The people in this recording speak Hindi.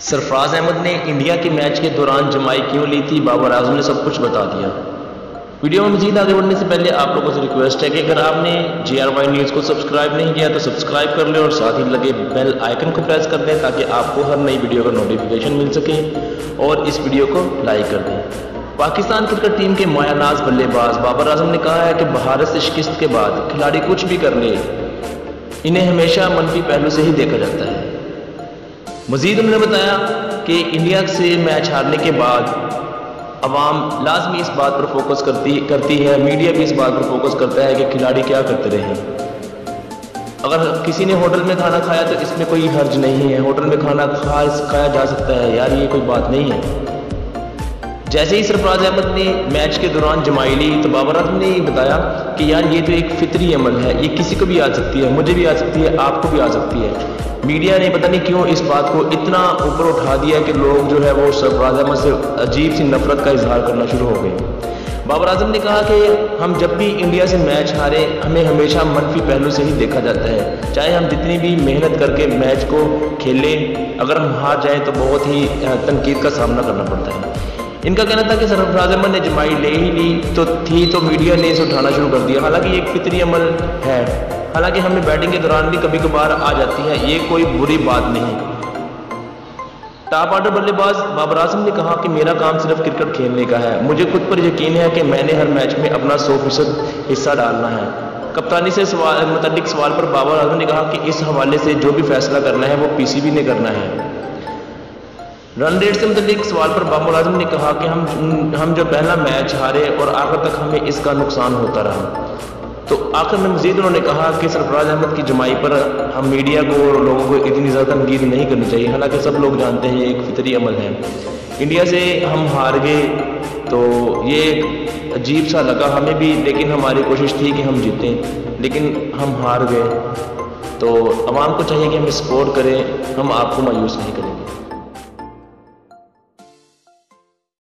सरफराज अहमद ने इंडिया के मैच के दौरान जमाई क्यों ली थी, बाबर आजम ने सब कुछ बता दिया। वीडियो में मजीद आगे बढ़ने से पहले आप लोगों से रिक्वेस्ट है कि अगर आपने JRY न्यूज़ को सब्सक्राइब नहीं किया तो सब्सक्राइब कर लें और साथ ही लगे बेल आइकन को प्रेस कर दें ताकि आपको हर नई वीडियो का नोटिफिकेशन मिल सके और इस वीडियो को लाइक कर दें। पाकिस्तान क्रिकेट टीम के मायानाज बल्लेबाज बाबर आजम ने कहा है कि भारत से शिकस्त के बाद खिलाड़ी कुछ भी कर ले, इन्हें हमेशा मनफी पहलू से ही देखा जाता है। मजीद उन्होंने बताया कि इंडिया से मैच हारने के बाद अवाम लाजमी इस बात पर फोकस करती है, मीडिया भी इस बात पर फोकस करता है कि खिलाड़ी क्या करते रहे। अगर किसी ने होटल में खाना खाया तो इसमें कोई हर्ज नहीं है, होटल में खाना खाया जा सकता है यार, ये कोई बात नहीं है। जैसे ही सरफराज अहमद ने मैच के दौरान जमाई ली तो बाबर आजम ने बताया कि यार ये तो एक फितरी अमल है, ये किसी को भी आ सकती है, मुझे भी आ सकती है, आपको भी आ सकती है। मीडिया ने पता नहीं क्यों इस बात को इतना ऊपर उठा दिया कि लोग जो है वो सरफराज अहमद से अजीब सी नफरत का इजहार करना शुरू हो गए। बाबर आजम ने कहा कि हम जब भी इंडिया से मैच हारे हमें हमेशा मनफी पहलू से ही देखा जाता है, चाहे हम जितनी भी मेहनत करके मैच को खेलें, अगर हम हार जाएं तो बहुत ही तनकीद का सामना करना पड़ता है। इनका कहना था कि सरफराज अहमद ने जमाई ले ही ली तो मीडिया ने इसे उठाना शुरू कर दिया। हालांकि ये एक फितरी अमल है, हालांकि हमें बैटिंग के दौरान भी कभी कभार आ जाती है, ये कोई बुरी बात नहीं। टॉप ऑर्डर बल्लेबाज बाबर आजम ने कहा कि मेरा काम सिर्फ क्रिकेट खेलने का है, मुझे खुद पर यकीन है कि मैंने हर मैच में अपना 100% हिस्सा डालना है। कप्तानी से मुतालिक सवाल पर बाबर आजम ने कहा कि इस हवाले से जो भी फैसला करना है वो PCB ने करना है। रन रेट से मुतालिक सवाल पर बाबर आजम ने कहा कि हम जो पहला मैच हारे और आखिर तक हमें इसका नुकसान होता रहा। तो आखिर में मजीद उन्होंने कहा कि सरफराज अहमद की जमाई पर हम मीडिया को और लोगों को इतनी ज़्यादा तनकीद नहीं करनी चाहिए, हालांकि सब लोग जानते हैं ये एक फितरी अमल है। इंडिया से हम हार गए तो ये एक अजीब सा लगा हमें भी, लेकिन हमारी कोशिश थी कि हम जीतें, लेकिन हम हार गए। तो आवाम को चाहिए कि हमें सपोर्ट करें, हम आपको मायूस नहीं करेंगे।